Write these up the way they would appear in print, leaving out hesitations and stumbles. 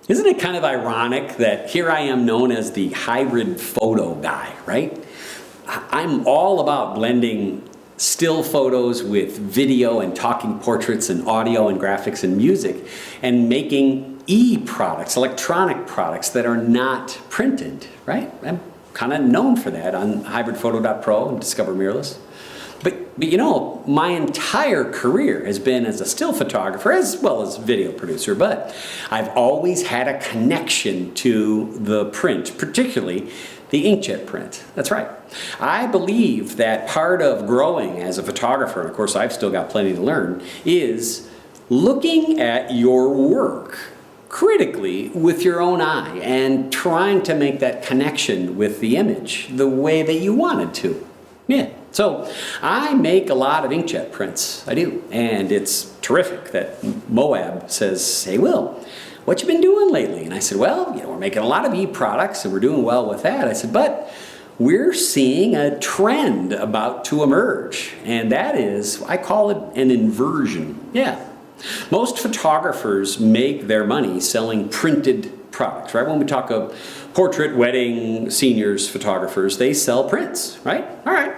Isn't it kind of ironic that here I am known as the hybrid photo guy, right? I'm all about blending still photos with video and talking portraits and audio and graphics and music and making e-products, electronic products that are not printed, right? I'm kind of known for that on hybridphoto.pro and Discover Mirrorless. But you know, my entire career has been as a still photographer as well as video producer, but I've always had a connection to the print, particularly the inkjet print. That's right. I believe that part of growing as a photographer, and of course I've still got plenty to learn, is looking at your work critically with your own eye and trying to make that connection with the image the way that you wanted to. Yeah. So I make a lot of inkjet prints. I do. And it's terrific that Moab says, hey, Will, what you been doing lately? And I said, well, you know, we're making a lot of e-products and we're doing well with that. I said, but we're seeing a trend about to emerge. And that is, I call it an inversion. Yeah. Most photographers make their money selling printed products, right? When we talk of portrait, wedding, seniors, photographers, they sell prints, right? All right.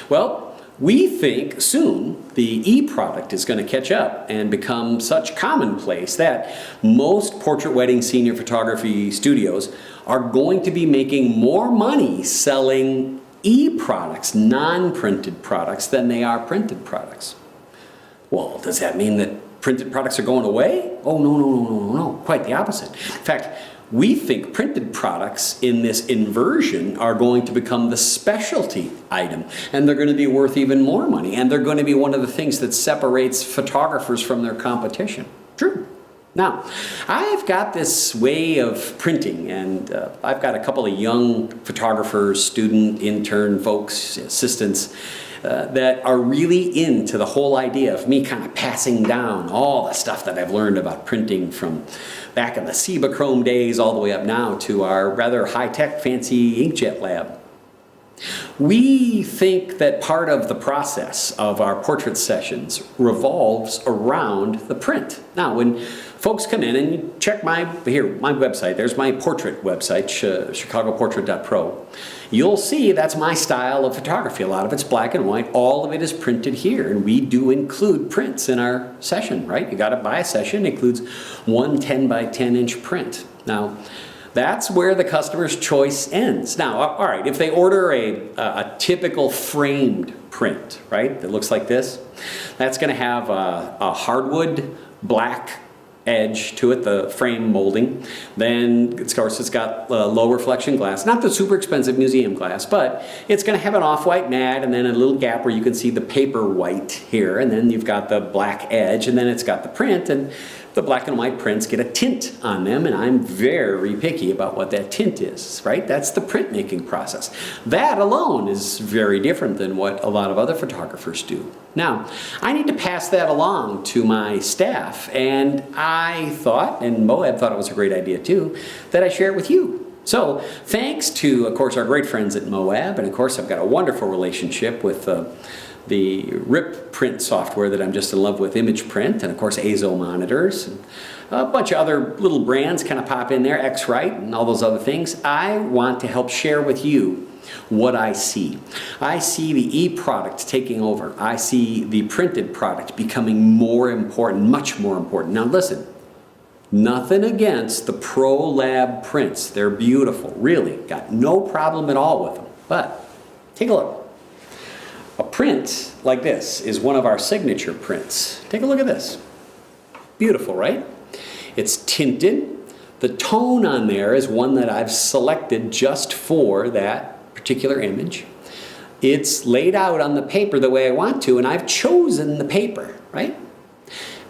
Well, we think soon the e-product is going to catch up and become such commonplace that most portrait, wedding, senior photography studios are going to be making more money selling e-products, non-printed products, than they are printed products. Well, does that mean that printed products are going away? Oh, no, quite the opposite. In fact, we think printed products in this inversion are going to become the specialty item, and they're going to be worth even more money, and they're going to be one of the things that separates photographers from their competition. True. Now, I've got this way of printing, and I've got a couple of young photographers, student, intern folks, assistants, that are really into the whole idea of me kind of passing down all the stuff that I've learned about printing from back in the Cibachrome days all the way up now to our rather high-tech fancy inkjet lab. We think that part of the process of our portrait sessions revolves around the print. Now, when folks come in and you check my website, there's my portrait website, chicagoportrait.pro. You'll see that's my style of photography. A lot of it's black and white. All of it is printed here, and we do include prints in our session, right? You got to buy a session. It includes one 10 by 10 inch print. Now, that's where the customer's choice ends. Now, all right, if they order a typical framed print, right, that looks like this, that's going to have a hardwood black edge to it, the frame molding. Then, of course, it's got low reflection glass, not the super expensive museum glass, but it's going to have an off-white mat and then a little gap where you can see the paper white here, and then you've got the black edge, and then it's got the print, and the black and white prints get a tint on them, and I'm very picky about what that tint is, right? That's the printmaking process. That alone is very different than what a lot of other photographers do. Now, I need to pass that along to my staff, and I thought, and Moab thought it was a great idea too, that I share it with you. So, thanks to, of course, our great friends at Moab, and of course I've got a wonderful relationship with the RIP print software that I'm just in love with, Image Print, and of course Azo monitors, and a bunch of other little brands kind of pop in there, X-Rite and all those other things. I want to help share with you what I see. I see the e-product taking over. I see the printed product becoming more important, much more important. Now listen, nothing against the Pro Lab prints. They're beautiful, really. Got no problem at all with them. But take a look. A print like this is one of our signature prints. Take a look at this. Beautiful, right? It's tinted. The tone on there is one that I've selected just for that particular image. It's laid out on the paper the way I want to, and I've chosen the paper, right?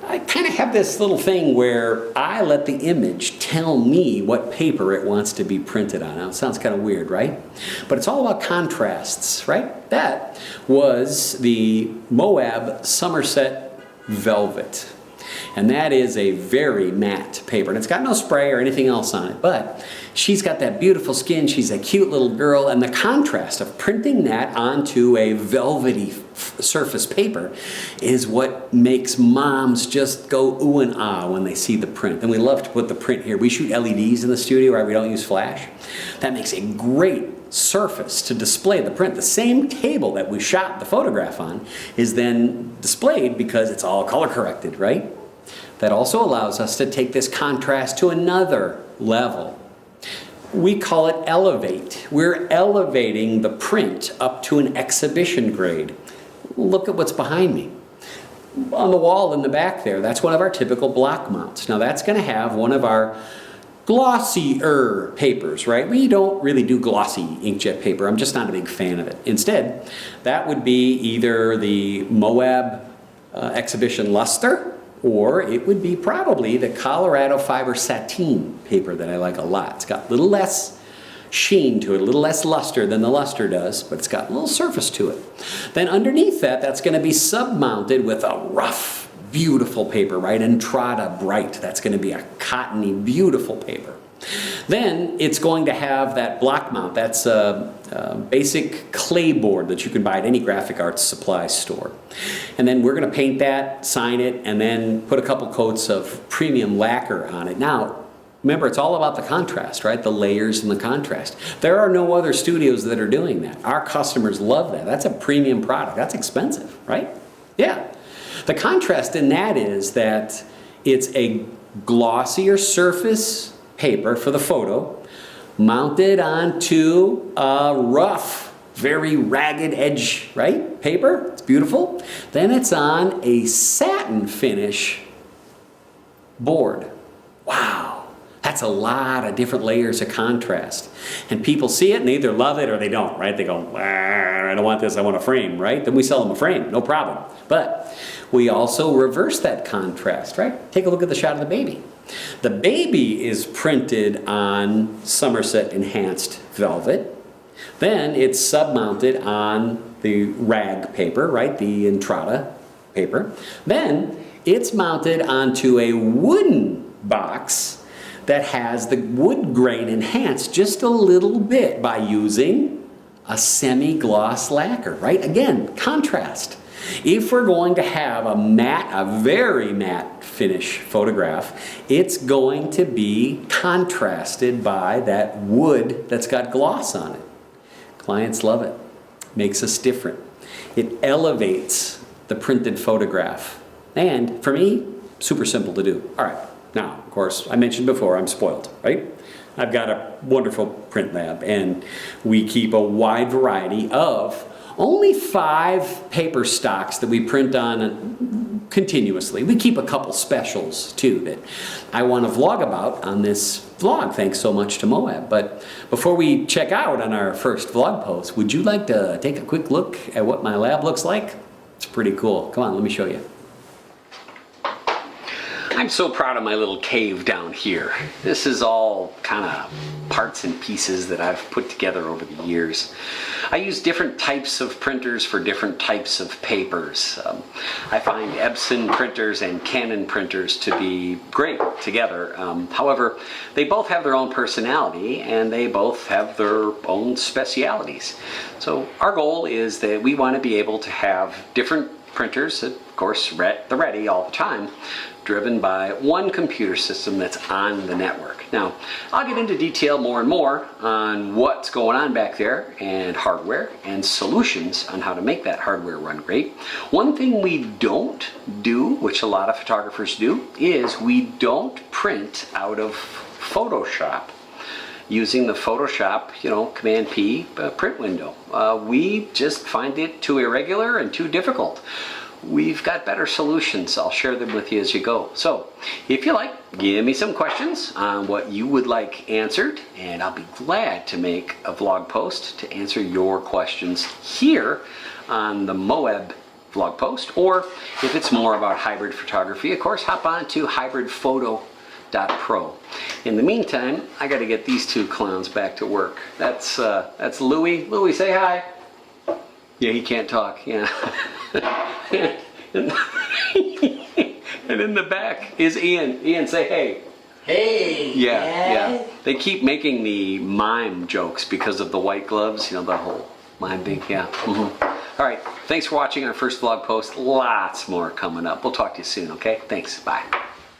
I kind of have this little thing where I let the image tell me what paper it wants to be printed on. Now, it sounds kind of weird, right? But it's all about contrasts, right? That was the Moab Somerset Velvet. and that is a very matte paper. And it's got no spray or anything else on it, but she's got that beautiful skin. She's a cute little girl, and the contrast of printing that onto a velvety surface paper is what makes moms just go ooh and ah when they see the print. And we love to put the print here. We shoot LEDs in the studio, right? We don't use flash. That makes a great surface to display the print. The same table that we shot the photograph on is then displayed because it's all color corrected, right? That also allows us to take this contrast to another level. We call it elevate. We're elevating the print up to an exhibition grade. Look at what's behind me. On the wall in the back there, that's one of our typical block mounts. Now that's going to have one of our glossier papers, right? We don't really do glossy inkjet paper. I'm just not a big fan of it. Instead, that would be either the Moab Exhibition Luster, or it would be probably the Colorado Fiber Sateen paper that I like a lot. It's got a little less sheen to it, a little less luster than the luster does, but it's got a little surface to it. Then underneath that, that's going to be sub-mounted with a rough, beautiful paper, right? Entrada Bright. That's going to be a cottony, beautiful paper. Then it's going to have that block mount. That's a basic clay board that you can buy at any graphic arts supply store. And then we're going to paint that, sign it, and then put a couple coats of premium lacquer on it. Now, remember, it's all about the contrast, right? The layers and the contrast. There are no other studios that are doing that. Our customers love that. That's a premium product. That's expensive, right? Yeah. The contrast in that is that it's a glossier surface paper for the photo mounted onto a rough, very ragged edge, right? Paper. It's beautiful. Then it's on a satin finish board. Wow. That's a lot of different layers of contrast. And people see it and they either love it or they don't, right? They go, I don't want this, I want a frame, right? Then we sell them a frame, no problem. But we also reverse that contrast, right? Take a look at the shot of the baby. The baby is printed on Somerset enhanced velvet. Then it's sub-mounted on the rag paper, right? The Entrada paper. Then it's mounted onto a wooden box that has the wood grain enhanced just a little bit by using a semi-gloss lacquer, right? Again, contrast. If we're going to have a matte, a very matte finish photograph, it's going to be contrasted by that wood that's got gloss on it. Clients love it. Makes us different. It elevates the printed photograph. And for me, super simple to do. All right. Now, of course, I mentioned before, I'm spoiled, right? I've got a wonderful print lab, and we keep a wide variety of only 5 paper stocks that we print on continuously. We keep a couple specials, too, that I want to vlog about on this vlog, thanks so much to Moab. But before we check out on our first vlog post, would you like to take a quick look at what my lab looks like? It's pretty cool. Come on, let me show you. I'm so proud of my little cave down here. This is all kind of parts and pieces that I've put together over the years. I use different types of printers for different types of papers. I find Epson printers and Canon printers to be great together. However, they both have their own personality and they both have their own specialities. So our goal is that we want to be able to have different printers, of course, the ready all the time, driven by one computer system that's on the network. Now, I'll get into detail more and more on what's going on back there and hardware and solutions on how to make that hardware run great. One thing we don't do, which a lot of photographers do, is we don't print out of Photoshop using the Photoshop, Command P print window. We just find it too irregular and too difficult. We've got better solutions. I'll share them with you as you go. So if you like, give me some questions on what you would like answered, and I'll be glad to make a vlog post to answer your questions here on the Moab vlog post. Or if it's more about hybrid photography, of course, hop on to hybridphoto.pro. In the meantime, I got to get these two clowns back to work. That's Louie. Louie, say hi. Yeah, he can't talk. Yeah. And in the back is Ian. Ian, say hey. Hey! Yeah. They keep making the mime jokes because of the white gloves, you know, the whole mime thing, yeah. All right, thanks for watching our first vlog post. Lots more coming up. We'll talk to you soon, okay? Thanks, bye.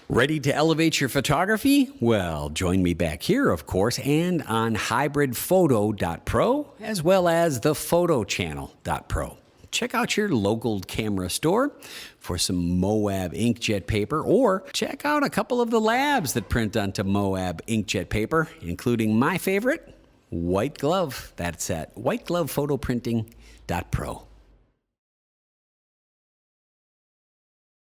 Ready to elevate your photography? Well, join me back here, of course, and on hybridphoto.pro, as well as thePHOTOchannel.pro. Check out your local camera store for some Moab inkjet paper, or check out a couple of the labs that print onto Moab inkjet paper, including my favorite, White Glove. That's at whiteglovephotoPrinting.pro.